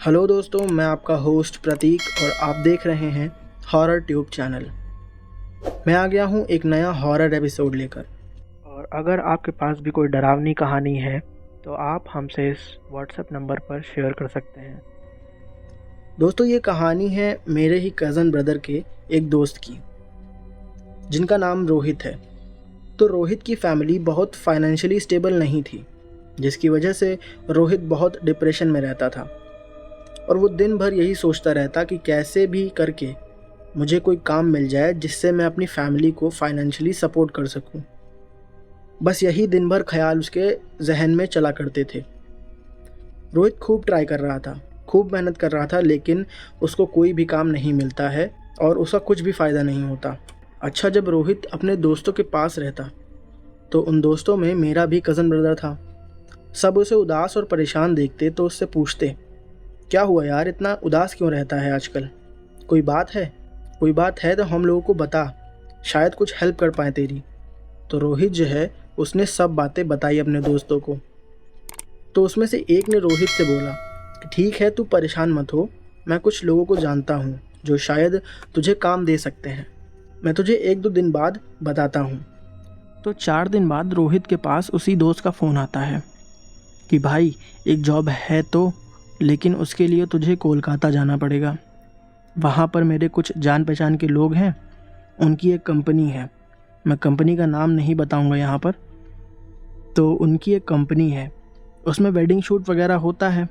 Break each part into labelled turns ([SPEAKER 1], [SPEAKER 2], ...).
[SPEAKER 1] Hello दोस्तों, मैं आपका होस्ट प्रतीक और आप देख रहे हैं हॉरर ट्यूब चैनल। मैं आ गया हूँ एक नया हॉरर एपिसोड लेकर। और अगर आपके पास भी कोई डरावनी कहानी है तो आप हमसे इस व्हाट्सएप नंबर पर शेयर कर सकते हैं। दोस्तों, ये कहानी है मेरे ही कज़न ब्रदर के एक दोस्त की, जिनका नाम रोहित है। तो रोहित की फैमिली बहुत फाइनेंशियली स्टेबल नहीं थी, जिसकी वजह से रोहित बहुत डिप्रेशन में रहता था और वो दिन भर यही सोचता रहता कि कैसे भी करके मुझे कोई काम मिल जाए जिससे मैं अपनी फैमिली को फाइनेंशियली सपोर्ट कर सकूं। बस यही दिन भर ख्याल उसके जहन में चला करते थे। रोहित खूब ट्राई कर रहा था, खूब मेहनत कर रहा था, लेकिन उसको कोई भी काम नहीं मिलता है और उसका कुछ भी फ़ायदा नहीं होता। अच्छा, जब रोहित अपने दोस्तों के पास रहता तो उन दोस्तों में मेरा भी कज़न ब्रदर था। सब उसे उदास और परेशान देखते तो उससे पूछते, क्या हुआ यार, इतना उदास क्यों रहता है आजकल? कोई बात है? कोई बात है तो हम लोगों को बता, शायद कुछ हेल्प कर पाए तेरी। तो रोहित जो है उसने सब बातें बताई अपने दोस्तों को। तो उसमें से एक ने रोहित से बोला कि ठीक है, तू परेशान मत हो, मैं कुछ लोगों को जानता हूँ जो शायद तुझे काम दे सकते हैं। मैं तुझे 1-2 दिन बाद बताता हूँ। तो 4 दिन बाद रोहित के पास उसी दोस्त का फ़ोन आता है कि भाई, एक जॉब है तो, लेकिन उसके लिए तुझे कोलकाता जाना पड़ेगा। वहाँ पर मेरे कुछ जान पहचान के लोग हैं, उनकी एक कंपनी है, मैं कंपनी का नाम नहीं बताऊँगा यहाँ पर। तो उनकी एक कंपनी है, उसमें वेडिंग शूट वगैरह होता है,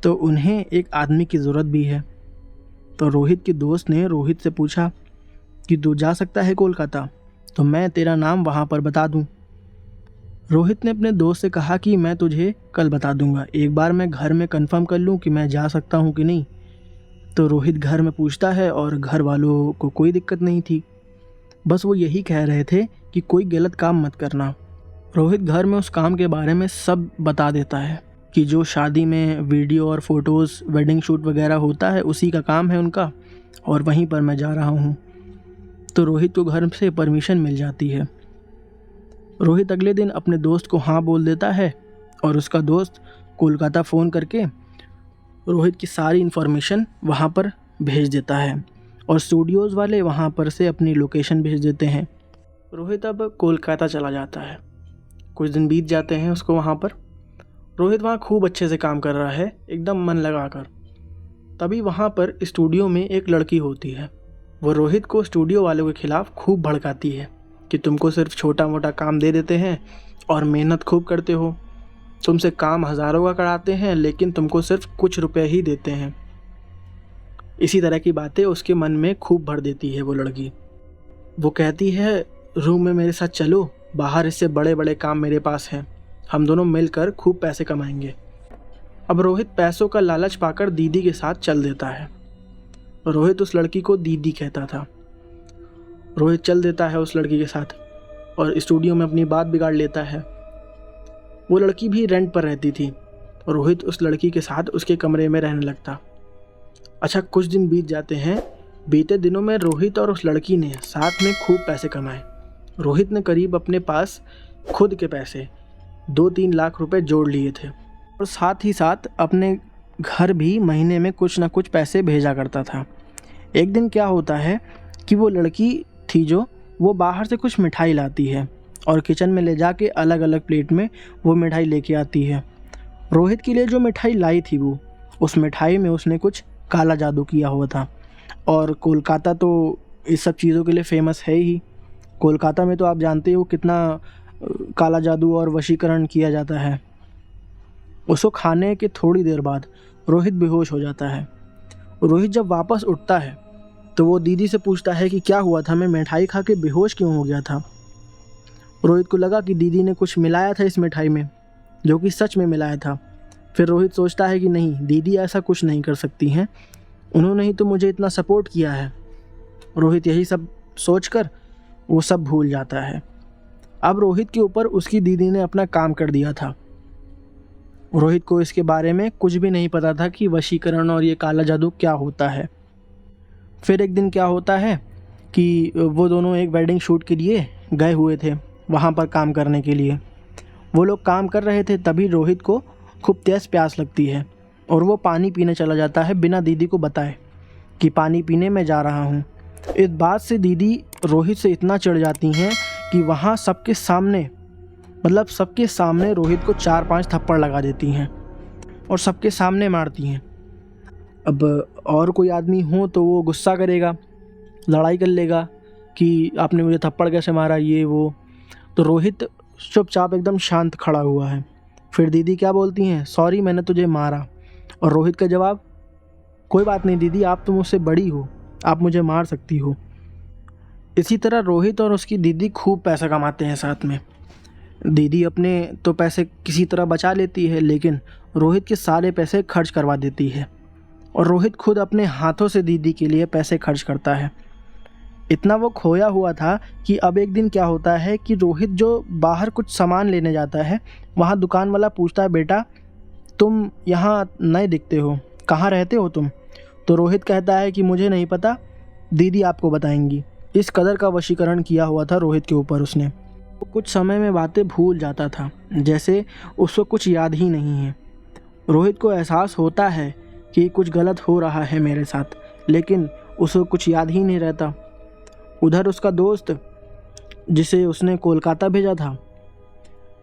[SPEAKER 1] तो उन्हें एक आदमी की ज़रूरत भी है। तो रोहित के दोस्त ने रोहित से पूछा कि तू जा सकता है कोलकाता, तो मैं तेरा नाम वहाँ पर बता दूँ। रोहित ने अपने दोस्त से कहा कि मैं तुझे कल बता दूंगा, एक बार मैं घर में कंफर्म कर लूँ कि मैं जा सकता हूँ कि नहीं। तो रोहित घर में पूछता है और घर वालों को कोई दिक्कत नहीं थी, बस वो यही कह रहे थे कि कोई गलत काम मत करना। रोहित घर में उस काम के बारे में सब बता देता है कि जो शादी में वीडियो और फोटोज़ वेडिंग शूट वगैरह होता है उसी का काम है उनका, और वहीं पर मैं जा रहा हूँ। तो रोहित को घर से परमिशन मिल जाती है। रोहित अगले दिन अपने दोस्त को हाँ बोल देता है और उसका दोस्त कोलकाता फ़ोन करके रोहित की सारी इन्फॉर्मेशन वहाँ पर भेज देता है और स्टूडियोज़ वाले वहाँ पर से अपनी लोकेशन भेज देते हैं। रोहित अब कोलकाता चला जाता है। कुछ दिन बीत जाते हैं उसको वहाँ पर। रोहित वहाँ खूब अच्छे से काम कर रहा है, एकदम मन लगा कर। तभी वहाँ पर स्टूडियो में एक लड़की होती है। वो रोहित को स्टूडियो वालों के खिलाफ़ खूब भड़काती है कि तुमको सिर्फ छोटा मोटा काम दे देते हैं और मेहनत खूब करते हो, तुमसे काम हज़ारों का कराते हैं लेकिन तुमको सिर्फ कुछ रुपए ही देते हैं। इसी तरह की बातें उसके मन में खूब भर देती है वो लड़की। वो कहती है, रूम में मेरे साथ चलो, बाहर इससे बड़े बड़े काम मेरे पास हैं, हम दोनों मिलकर खूब पैसे कमाएंगे। अब रोहित पैसों का लालच पाकर दीदी के साथ चल देता है। रोहित उस लड़की को दीदी कहता था। रोहित चल देता है उस लड़की के साथ और स्टूडियो में अपनी बात बिगाड़ लेता है। वो लड़की भी रेंट पर रहती थी। रोहित उस लड़की के साथ उसके कमरे में रहने लगता। अच्छा, कुछ दिन बीत जाते हैं। बीते दिनों में रोहित और उस लड़की ने साथ में खूब पैसे कमाए। रोहित ने करीब अपने पास खुद के पैसे 2-3 लाख रुपए जोड़ लिए थे और साथ ही साथ अपने घर भी महीने में कुछ ना कुछ पैसे भेजा करता था। एक दिन क्या होता है कि वो लड़की थी जो वो बाहर से कुछ मिठाई लाती है और किचन में ले जाके अलग अलग प्लेट में वो मिठाई लेके आती है। रोहित के लिए जो मिठाई लाई थी वो, उस मिठाई में उसने कुछ काला जादू किया हुआ था। और कोलकाता तो इस सब चीज़ों के लिए फेमस है ही। कोलकाता में तो आप जानते हो कितना काला जादू और वशीकरण किया जाता है। उसको खाने के थोड़ी देर बाद रोहित बेहोश हो जाता है। रोहित जब वापस उठता है तो वो दीदी से पूछता है कि क्या हुआ था, मैं मिठाई खा के बेहोश क्यों हो गया था। रोहित को लगा कि दीदी ने कुछ मिलाया था इस मिठाई में, जो कि सच में मिलाया था। फिर रोहित सोचता है कि नहीं, दीदी ऐसा कुछ नहीं कर सकती हैं, उन्होंने ही तो मुझे इतना सपोर्ट किया है। रोहित यही सब सोचकर वो सब भूल जाता है। अब रोहित के ऊपर उसकी दीदी ने अपना काम कर दिया था। रोहित को इसके बारे में कुछ भी नहीं पता था कि वशीकरण और ये काला जादू क्या होता है। फिर एक दिन क्या होता है कि वो दोनों एक वेडिंग शूट के लिए गए हुए थे, वहाँ पर काम करने के लिए। वो लोग काम कर रहे थे, तभी रोहित को खूब तेज़ प्यास लगती है और वो पानी पीने चला जाता है बिना दीदी को बताए कि पानी पीने मैं जा रहा हूँ। इस बात से दीदी रोहित से इतना चिढ़ जाती हैं कि वहाँ सबके सामने रोहित को 4-5 थप्पड़ लगा देती हैं और सबके सामने मारती हैं। अब और कोई आदमी हो तो वो गुस्सा करेगा, लड़ाई कर लेगा कि आपने मुझे थप्पड़ कैसे मारा, ये वो। तो रोहित चुपचाप एकदम शांत खड़ा हुआ है। फिर दीदी क्या बोलती हैं, सॉरी मैंने तुझे मारा। और रोहित का जवाब, कोई बात नहीं दीदी, आप तो मुझसे बड़ी हो, आप मुझे मार सकती हो। इसी तरह रोहित और उसकी दीदी खूब पैसा कमाते हैं साथ में। दीदी अपने तो पैसे किसी तरह बचा लेती है, लेकिन रोहित के सारे पैसे खर्च करवा देती है और रोहित खुद अपने हाथों से दीदी के लिए पैसे खर्च करता है। इतना वो खोया हुआ था कि अब एक दिन क्या होता है कि रोहित जो बाहर कुछ सामान लेने जाता है, वहाँ दुकान वाला पूछता है, बेटा तुम यहाँ नए दिखते हो, कहाँ रहते हो तुम? तो रोहित कहता है कि मुझे नहीं पता, दीदी आपको बताएंगी। इस कदर का वशीकरण किया हुआ था रोहित के ऊपर उसने। वो कुछ समय में बातें भूल जाता था, जैसे उसको कुछ याद ही नहीं है। रोहित को एहसास होता है कि कुछ गलत हो रहा है मेरे साथ, लेकिन उसको कुछ याद ही नहीं रहता। उधर उसका दोस्त जिसे उसने कोलकाता भेजा था,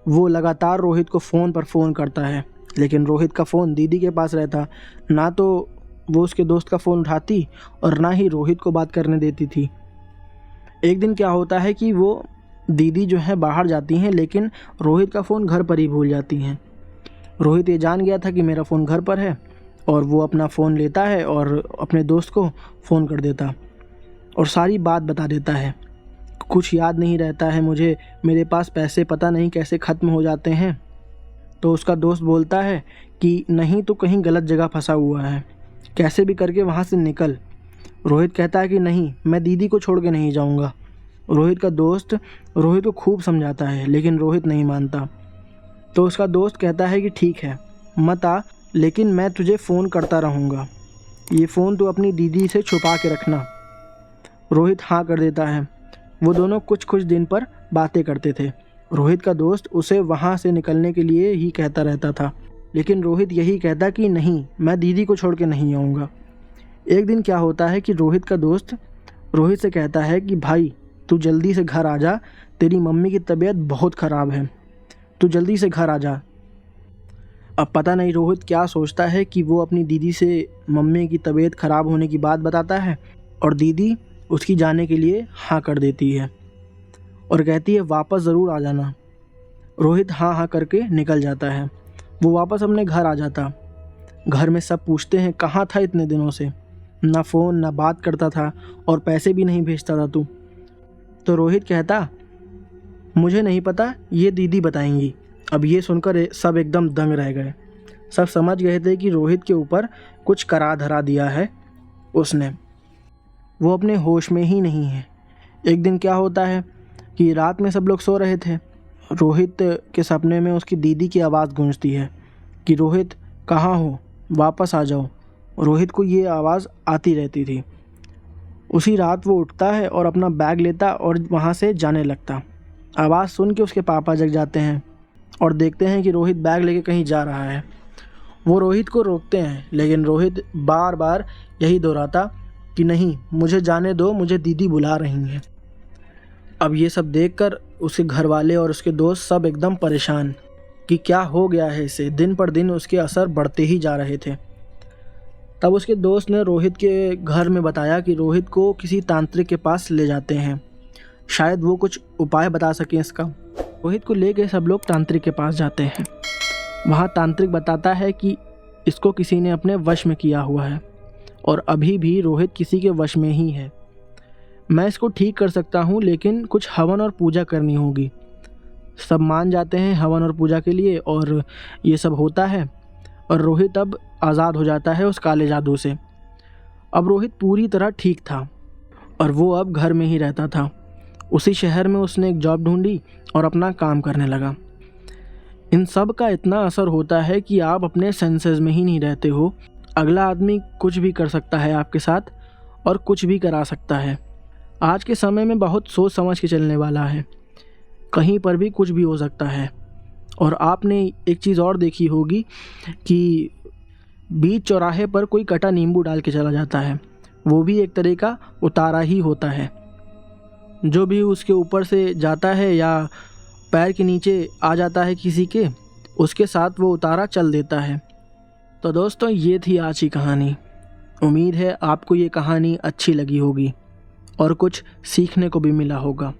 [SPEAKER 1] वो लगातार रोहित को फ़ोन पर फ़ोन करता है, लेकिन रोहित का फ़ोन दीदी के पास रहता। ना तो वो उसके दोस्त का फ़ोन उठाती और ना ही रोहित को बात करने देती थी। एक दिन क्या होता है कि वो दीदी जो है बाहर जाती हैं, लेकिन रोहित का फ़ोन घर पर ही भूल जाती हैं। रोहित ये जान गया था कि मेरा फ़ोन घर पर है और वो अपना फ़ोन लेता है और अपने दोस्त को फ़ोन कर देता और सारी बात बता देता है। कुछ याद नहीं रहता है मुझे, मेरे पास पैसे पता नहीं कैसे ख़त्म हो जाते हैं। तो उसका दोस्त बोलता है कि नहीं, तो कहीं गलत जगह फंसा हुआ है, कैसे भी करके वहाँ से निकल। रोहित कहता है कि नहीं, मैं दीदी को छोड़ के नहीं जाऊँगा। रोहित का दोस्त रोहित को खूब समझाता है, लेकिन रोहित नहीं मानता। तो उसका दोस्त कहता है कि ठीक है मत आ, लेकिन मैं तुझे फ़ोन करता रहूँगा, ये फ़ोन तू अपनी दीदी से छुपा के रखना। रोहित हाँ कर देता है। वो दोनों कुछ दिन पर बातें करते थे। रोहित का दोस्त उसे वहाँ से निकलने के लिए ही कहता रहता था, लेकिन रोहित यही कहता कि नहीं, मैं दीदी को छोड़ के नहीं आऊँगा। एक दिन क्या होता है कि रोहित का दोस्त रोहित से कहता है कि भाई तू जल्दी से घर आ जा, तेरी मम्मी की तबीयत बहुत ख़राब है, तू जल्दी से घर आ जा। अब पता नहीं रोहित क्या सोचता है कि वो अपनी दीदी से मम्मी की तबीयत ख़राब होने की बात बताता है और दीदी उसकी जाने के लिए हाँ कर देती है और कहती है वापस ज़रूर आ जाना। रोहित हाँ हाँ करके निकल जाता है। वो वापस अपने घर आ जाता। घर में सब पूछते हैं कहाँ था इतने दिनों से, ना फ़ोन ना बात करता था और पैसे भी नहीं भेजता था तू। तो रोहित कहता मुझे नहीं पता, ये दीदी बताएंगी। अब ये सुनकर सब एकदम दंग रह गए। सब समझ गए थे कि रोहित के ऊपर कुछ करा धरा दिया है उसने, वो अपने होश में ही नहीं है। एक दिन क्या होता है कि रात में सब लोग सो रहे थे। रोहित के सपने में उसकी दीदी की आवाज़ गूंजती है कि रोहित कहाँ हो, वापस आ जाओ। रोहित को ये आवाज़ आती रहती थी। उसी रात वो उठता है और अपना बैग लेता और वहाँ से जाने लगता। आवाज़ सुन के उसके पापा जग जाते हैं और देखते हैं कि रोहित बैग लेके कहीं जा रहा है। वो रोहित को रोकते हैं, लेकिन रोहित बार बार यही दोहराता कि नहीं, मुझे जाने दो, मुझे दीदी बुला रही हैं। अब ये सब देखकर उसके घर वाले और उसके दोस्त सब एकदम परेशान कि क्या हो गया है इसे। दिन पर दिन उसके असर बढ़ते ही जा रहे थे। तब उसके दोस्त ने रोहित के घर में बताया कि रोहित को किसी तांत्रिक के पास ले जाते हैं, शायद वो कुछ उपाय बता सकें इसका। रोहित को ले गए सब लोग तांत्रिक के पास जाते हैं। वहाँ तांत्रिक बताता है कि इसको किसी ने अपने वश में किया हुआ है और अभी भी रोहित किसी के वश में ही है। मैं इसको ठीक कर सकता हूँ, लेकिन कुछ हवन और पूजा करनी होगी। सब मान जाते हैं हवन और पूजा के लिए और ये सब होता है और रोहित अब आज़ाद हो जाता है उस काले जादू से। अब रोहित पूरी तरह ठीक था और वो अब घर में ही रहता था। उसी शहर में उसने एक जॉब ढूंढी और अपना काम करने लगा। इन सब का इतना असर होता है कि आप अपने सेंसेस में ही नहीं रहते हो। अगला आदमी कुछ भी कर सकता है आपके साथ और कुछ भी करा सकता है। आज के समय में बहुत सोच समझ के चलने वाला है, कहीं पर भी कुछ भी हो सकता है। और आपने एक चीज़ और देखी होगी कि बीच चौराहे पर कोई कटा नींबू डाल के चला जाता है। वो भी एक तरह का उतारा ही होता है। जो भी उसके ऊपर से जाता है या पैर के नीचे आ जाता है किसी के, उसके साथ वो उतारा चल देता है। तो दोस्तों, ये थी आज की कहानी। उम्मीद है आपको ये कहानी अच्छी लगी होगी और कुछ सीखने को भी मिला होगा।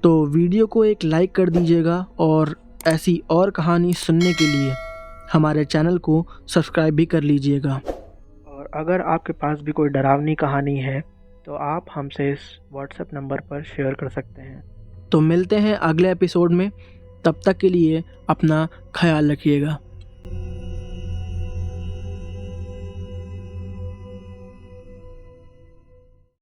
[SPEAKER 1] तो वीडियो को एक लाइक कर दीजिएगा और ऐसी और कहानी सुनने के लिए हमारे चैनल को सब्सक्राइब भी कर लीजिएगा। और अगर आपके पास भी कोई डरावनी कहानी है तो आप हमसे इस व्हाट्सएप नंबर पर शेयर कर सकते हैं। तो मिलते हैं अगले एपिसोड में। तब तक के लिए अपना ख्याल रखिएगा।